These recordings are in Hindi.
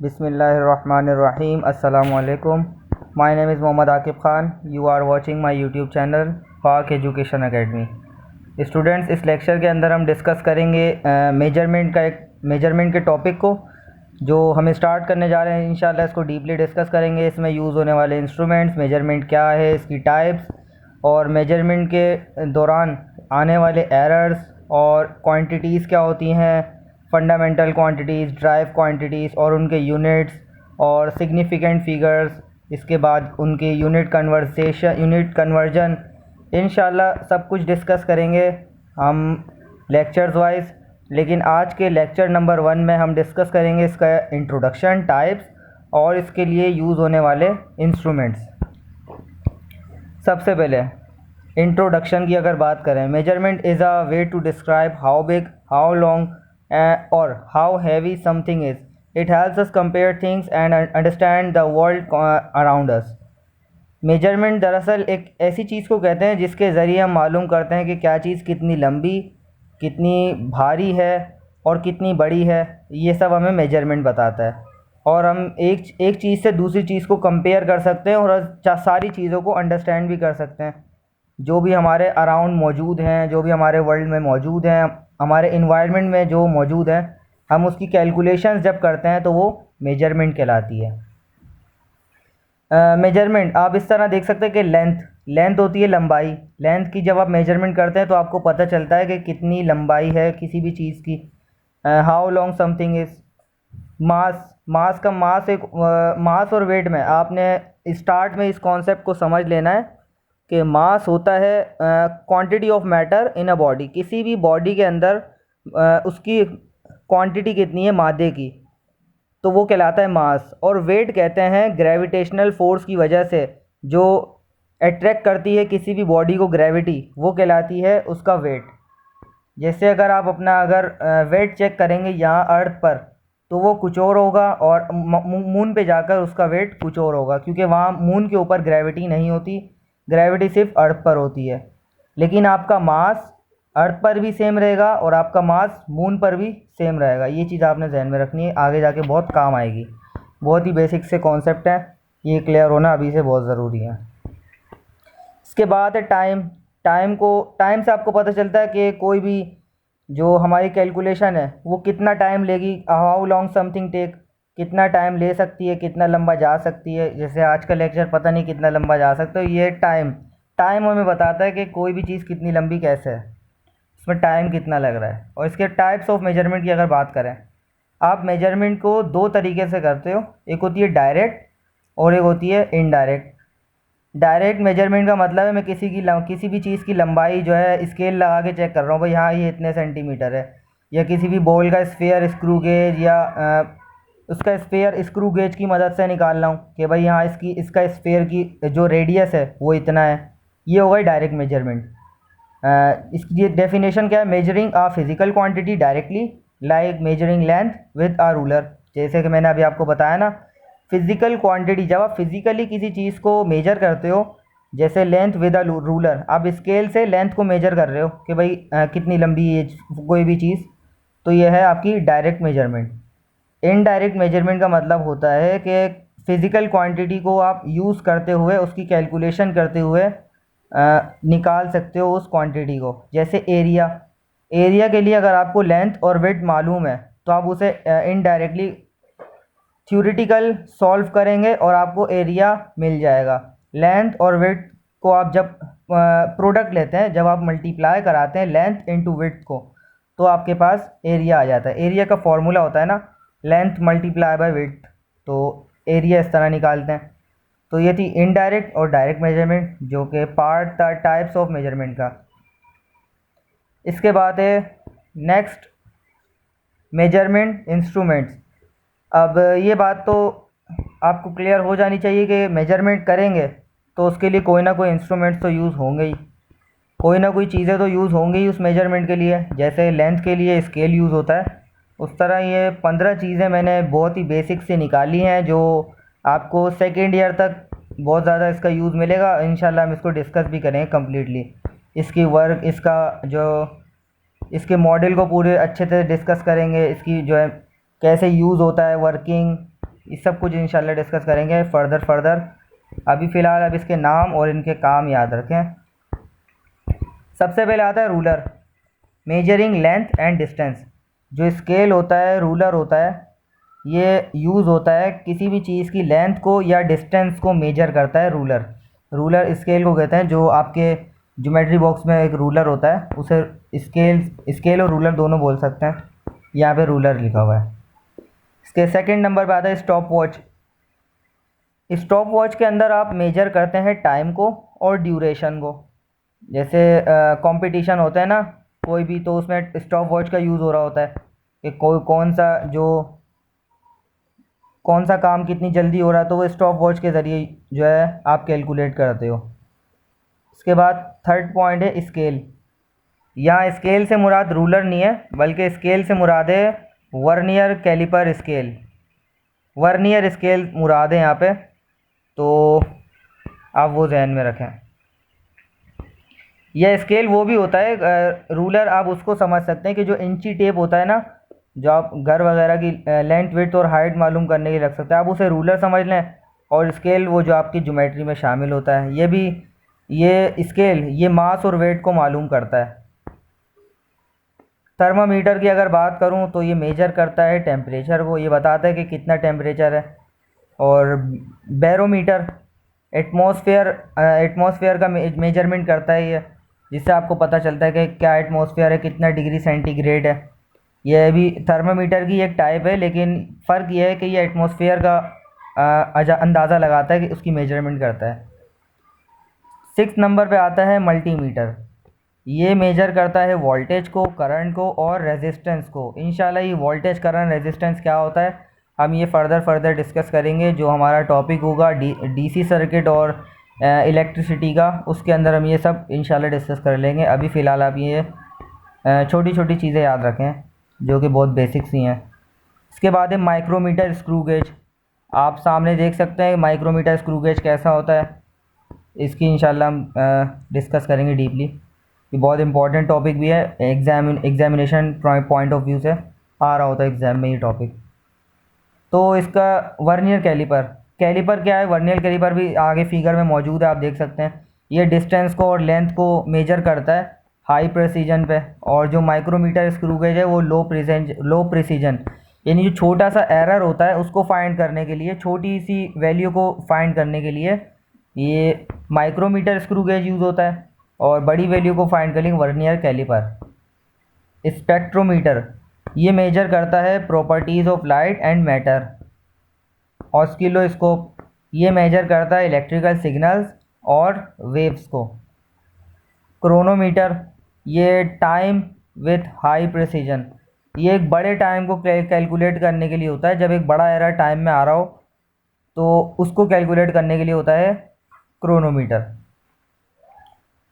Bismillahirrahmanirrahim. Assalamu alaikum. My name is Mohammad Akib Khan. You are watching my YouTube channel पाक एजुकेशन अकेडमी। स्टूडेंट्स, इस लेक्चर के अंदर हम डिस्कस करेंगे मेजरमेंट के टॉपिक को जो हम स्टार्ट करने जा रहे हैं। इंशाल्लाह इसको डीपली डिस्कस करेंगे। इसमें यूज़ होने वाले इंस्ट्रूमेंट्स, मेजरमेंट क्या है, इसकी टाइप्स और मेजरमेंट के दौरान आने वाले एरर्स और क्वांटिटीज़ क्या होती हैं, फंडामेंटल क्वांटिटीज़, ड्राइव क्वांटिटीज़ और उनके यूनिट्स और सिग्निफिकेंट फिगर्स, इसके बाद उनके यूनिट कन्वर्जन इंशाल्लाह सब कुछ डिस्कस करेंगे हम लेक्चर्स वाइज। लेकिन आज के लेक्चर नंबर 1 में हम डिस्कस करेंगे इसका इंट्रोडक्शन, टाइप्स और इसके लिए यूज़ होने वाले इंस्ट्रूमेंट्स। सबसे पहले इंट्रोडक्शन की अगर बात करें, measurement is a way to describe how big, how long और how heavy something is. It helps us compare things and understand the world around us. Measurement दरअसल एक ऐसी चीज़ को कहते हैं जिसके ज़रिए हम मालूम करते हैं कि क्या चीज़ कितनी लंबी, कितनी भारी है और कितनी बड़ी है। ये सब हमें मेजरमेंट बताता है और हम एक चीज़ से दूसरी चीज़ को कंपेयर कर सकते हैं और सारी चीज़ों को अंडरस्टैंड भी कर सकते हैं। जो भी हमारे अराउंड मौजूद हैं, जो भी हमारे वर्ल्ड में मौजूद हैं, हमारे इन्वायरमेंट में जो मौजूद हैं, हम उसकी कैलकुलेशंस जब करते हैं तो वो मेजरमेंट कहलाती है। मेजरमेंट आप इस तरह देख सकते हैं कि लेंथ होती है लंबाई। लेंथ की जब आप मेजरमेंट करते हैं तो आपको पता चलता है कि कितनी लंबाई है किसी भी चीज़ की। How long something is. Mass का मास और वेट में आपने स्टार्ट में इस कॉन्सेप्ट को समझ लेना है कि मास होता है quantity of matter in a body. किसी भी बॉडी के अंदर उसकी क्वांटिटी कितनी है मादे की, तो वो कहलाता है मास। और वेट कहते हैं ग्रेविटेशनल फोर्स की वजह से जो अट्रैक्ट करती है किसी भी बॉडी को ग्रेविटी, वो कहलाती है उसका वेट। जैसे अगर वेट चेक करेंगे यहाँ अर्थ पर तो वो कुछ और होगा और मून पे जाकर उसका वेट कुछ और होगा, क्योंकि वहाँ मून के ऊपर ग्रेविटी नहीं होती, ग्रेविटी सिर्फ अर्थ पर होती है। लेकिन आपका मास अर्थ पर भी सेम रहेगा और आपका मास मून पर भी सेम रहेगा। ये चीज़ आपने जहन में रखनी है, आगे जाके बहुत काम आएगी। बहुत ही बेसिक से कॉन्सेप्ट है, ये क्लियर होना अभी से बहुत ज़रूरी है। इसके बाद है टाइम। टाइम से आपको पता चलता है कि कोई भी जो हमारी कैलकुलेशन है वो कितना टाइम लेगी। हाउ लॉन्ग समथिंग टेक, कितना टाइम ले सकती है, कितना लंबा जा सकती है। जैसे आज का लेक्चर पता नहीं कितना लंबा जा सकता है। ये टाइम हमें बताता है कि कोई भी चीज़ कितनी लंबी कैसे है, इसमें टाइम कितना लग रहा है। और इसके टाइप्स ऑफ मेजरमेंट की अगर बात करें, आप मेजरमेंट को 2 तरीके से करते हो। एक होती है डायरेक्ट और एक होती है इनडायरेक्ट। डायरेक्ट मेजरमेंट का मतलब है मैं किसी भी चीज़ की लंबाई जो है स्केल लगा के चेक कर रहा हूँ, भाई हाँ ये इतने सेंटीमीटर है। या किसी भी बॉल का स्फीयर स्क्रू गेज या उसका स्फीयर स्क्रू गेज की मदद से निकाल रहा हूँ कि भाई हाँ इसका स्फीयर की जो रेडियस है वो इतना है। ये होगा डायरेक्ट मेजरमेंट। इसकी डेफिनेशन क्या है? Measuring a physical quantity directly like measuring length with a ruler. जैसे कि मैंने अभी आपको बताया ना, फिजिकल क्वांटिटी जब आप फिजिकली किसी चीज़ को मेजर करते हो, जैसे लेंथ विद अ रूलर, आप स्केल से लेंथ को मेजर कर रहे हो कि भाई कितनी लंबी है कोई भी चीज़, तो यह है आपकी डायरेक्ट मेजरमेंट। इनडायरेक्ट मेजरमेंट का मतलब होता है कि फिज़िकल क्वांटिटी को आप यूज़ करते हुए उसकी कैलकुलेशन करते हुए निकाल सकते हो उस क्वांटिटी को। जैसे एरिया के लिए अगर आपको लेंथ और विड्थ मालूम है तो आप उसे इनडायरेक्टली थ्योरेटिकल सॉल्व करेंगे और आपको एरिया मिल जाएगा। लेंथ और विड्थ को आप जब प्रोडक्ट लेते हैं, जब आप मल्टीप्लाई कराते हैं लेंथ इनटू विड्थ को, तो आपके पास एरिया आ जाता है। एरिया का फॉर्मूला होता है ना, लेंथ मल्टीप्लाई बाय विड्थ, तो एरिया इस तरह निकालते हैं। तो ये थी इनडायरेक्ट और डायरेक्ट मेजरमेंट, जो कि पार्ट था टाइप्स ऑफ मेजरमेंट का। इसके बाद है नेक्स्ट मेजरमेंट इंस्ट्रूमेंट्स। अब ये बात तो आपको क्लियर हो जानी चाहिए कि मेजरमेंट करेंगे तो उसके लिए कोई ना कोई इंस्ट्रूमेंट्स तो यूज़ होंगे ही, कोई ना कोई चीज़ें तो यूज़ होंगी ही उस मेजरमेंट के लिए। जैसे लेंथ के लिए स्केल यूज़ होता है, उस तरह ये 15 चीज़ें मैंने बहुत ही बेसिक से निकाली हैं जो आपको सेकेंड ईयर तक बहुत ज़्यादा इसका यूज़ मिलेगा। इंशाल्लाह हम इसको डिस्कस भी करेंगे कम्प्लीटली। इसकी वर्क, इसके मॉडल को पूरे अच्छे से डिस्कस करेंगे, इसकी जो है कैसे यूज़ होता है, वर्किंग, ये सब कुछ इंशाल्लाह डिस्कस करेंगे फर्दर। अभी फ़िलहाल अब इसके नाम और इनके काम याद रखें। सबसे पहले आता है ruler, measuring length and distance. जो स्केल होता है, रूलर होता है, ये यूज़ होता है किसी भी चीज़ की लेंथ को या डिस्टेंस को मेजर करता है रूलर स्केल को कहते हैं। जो आपके ज्योमेट्री बॉक्स में एक रूलर होता है उसे स्केल और रूलर दोनों बोल सकते हैं। यहाँ पे रूलर लिखा हुआ है। इसके सेकंड नंबर पे आता है स्टॉप वॉच। स्टॉप वॉच के अंदर आप मेजर करते हैं टाइम को और ड्यूरेशन को। जैसे कंपटीशन होता है ना कोई भी, तो उसमें स्टॉप वॉच का यूज़ हो रहा होता है कि कौन सा काम कितनी जल्दी हो रहा है, तो वो स्टॉप वॉच के ज़रिए जो है आप कैलकुलेट करते हो। इसके बाद थर्ड पॉइंट है स्केल। यहाँ स्केल से मुराद रूलर नहीं है, बल्कि स्केल से मुराद है vernier caliper scale. Vernier scale मुराद है यहाँ पे, तो आप वो जहन में रखें। यह स्केल वो भी होता है, रूलर आप उसको समझ सकते हैं कि जो इंची टेप होता है ना, जो आप घर वगैरह की लेंथ विड्थ और हाइट मालूम करने के लिए रख सकते हैं, आप उसे रूलर समझ लें। और स्केल वो जो आपकी ज्योमेट्री में शामिल होता है, ये स्केल ये मास और वेट को मालूम करता है। थर्मामीटर की अगर बात करूं तो ये मेजर करता है टेम्परेचर को, ये बताता है कि कितना टेम्परेचर है। और बैरोमीटर एटमॉस्फेयर का मेजरमेंट करता है ये, जिससे आपको पता चलता है कि क्या एटमॉस्फेयर है, कितना डिग्री सेंटीग्रेड है। यह भी थर्मामीटर की एक टाइप है, लेकिन फ़र्क यह है कि ये एटमॉस्फेयर का अंदाज़ा लगाता है कि उसकी मेजरमेंट करता है। 6 नंबर पे आता है मल्टीमीटर। ये मेजर करता है वोल्टेज को, करंट को और रेजिस्टेंस को। इंशाल्लाह ये वोल्टेज, करंट, रेजिस्टेंस क्या होता है हम ये फर्दर डिस्कस करेंगे। जो हमारा टॉपिक होगा डीसी सर्किट और इलेक्ट्रिसिटी का, उसके अंदर हम ये सब इंशाल्लाह डिस्कस कर लेंगे। अभी फ़िलहाल आप ये छोटी छोटी चीज़ें याद रखें जो कि बहुत बेसिक्स ही हैं। इसके बाद है माइक्रोमीटर स्क्रू गेज। आप सामने देख सकते हैं माइक्रोमीटर स्क्रू गेज कैसा होता है, इसकी इंशाल्लाह हम डिस्कस करेंगे डीपली। ये बहुत इंपॉर्टेंट टॉपिक भी है, एग्जामिनेशन पॉइंट ऑफ व्यू से आ रहा होता है एग्ज़ाम में ये टॉपिक। तो इसका वर्नियर कैलिपर क्या है, वर्नियर कैलिपर भी आगे फिगर में मौजूद है, आप देख सकते हैं। ये डिस्टेंस को और लेंथ को मेजर करता है हाई प्रेसिजन पे। और जो माइक्रोमीटर स्क्रू गेज है वो लो प्रेसिजन, यानी जो छोटा सा एरर होता है उसको फाइंड करने के लिए, छोटी सी वैल्यू को फाइंड करने के लिए ये माइक्रोमीटर स्क्रू गेज यूज़ होता है। और बड़ी वैल्यू को फाइंड करेंगे वर्नियर कैलिपर। स्पेक्ट्रोमीटर ये मेजर करता है properties of light and matter. Oscilloscope ये मेजर करता है इलेक्ट्रिकल सिग्नल्स और वेव्स को। क्रोनोमीटर ये टाइम विथ हाई प्रिसीजन, ये एक बड़े टाइम को कैलकुलेट करने के लिए होता है। जब एक बड़ा एरर टाइम में आ रहा हो तो उसको कैलकुलेट करने के लिए होता है क्रोनोमीटर।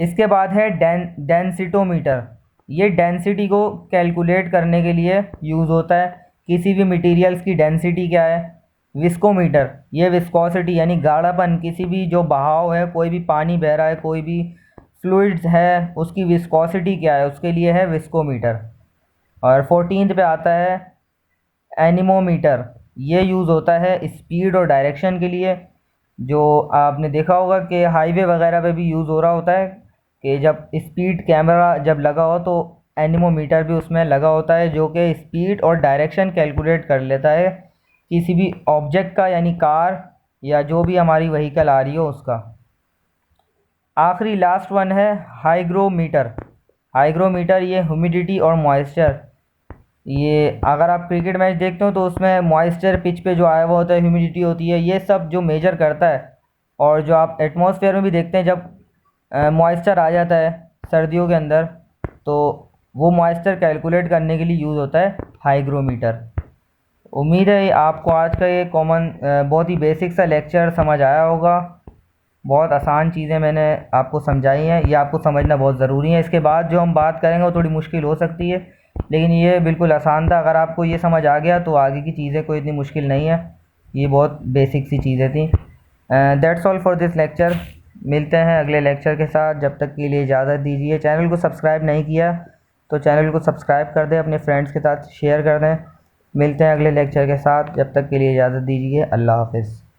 इसके बाद है डेंसिटोमीटर। ये डेंसिटी को कैलकुलेट करने के लिए यूज़ होता है, किसी भी मटेरियल्स की डेंसिटी क्या है। विस्कोमीटर ये विस्कोसिटी यानी गाढ़ापन, किसी भी जो बहाव है, कोई भी पानी बह रहा है, कोई भी फ्लूइड्स है, उसकी विस्कोसिटी क्या है, उसके लिए है विस्कोमीटर। और 14th पे आता है एनीमोमीटर। ये यूज़ होता है स्पीड और डायरेक्शन के लिए। जो आपने देखा होगा कि हाईवे वगैरह पे भी यूज़ हो रहा होता है कि जब स्पीड कैमरा जब लगा हो तो एनीमोमीटर भी उसमें लगा होता है, जो कि स्पीड और डायरेक्शन कैलकुलेट कर लेता है किसी भी ऑब्जेक्ट का, यानी कार या जो भी हमारी व्हीकल आ रही हो उसका। आखिरी लास्ट वन है हाइग्रोमीटर ये ह्यूमिडिटी और मॉइस्चर। ये अगर आप क्रिकेट मैच देखते हो तो उसमें मॉइस्चर पिच पे जो आया हुआ होता है, ह्यूमिडिटी होती है, ये सब जो मेजर करता है। और जो आप एटमॉस्फेयर में भी देखते हैं जब मॉइस्चर आ जाता है सर्दियों के अंदर, तो वो मॉइस्चर कैलकुलेट करने के लिए यूज़ होता है हाइग्रोमीटर। उम्मीद है आपको आज का ये बहुत ही बेसिक सा लेक्चर समझ आया होगा। बहुत आसान चीज़ें मैंने आपको समझाई हैं, ये आपको समझना बहुत ज़रूरी है। इसके बाद जो हम बात करेंगे वो थोड़ी मुश्किल हो सकती है, लेकिन ये बिल्कुल आसान था। अगर आपको ये समझ आ गया तो आगे की चीज़ें कोई इतनी मुश्किल नहीं है, ये बहुत बेसिक सी चीज़ें थी। That's all for this lecture. मिलते हैं अगले लेक्चर के साथ, जब तक के लिए इजाज़त दीजिए। चैनल को सब्सक्राइब नहीं किया तो चैनल को सब्सक्राइब कर दें, अपने फ्रेंड्स के साथ शेयर कर दें। मिलते हैं अगले लेक्चर के साथ, जब तक के लिए इजाज़त दीजिए, अल्लाह हाफ़िज़।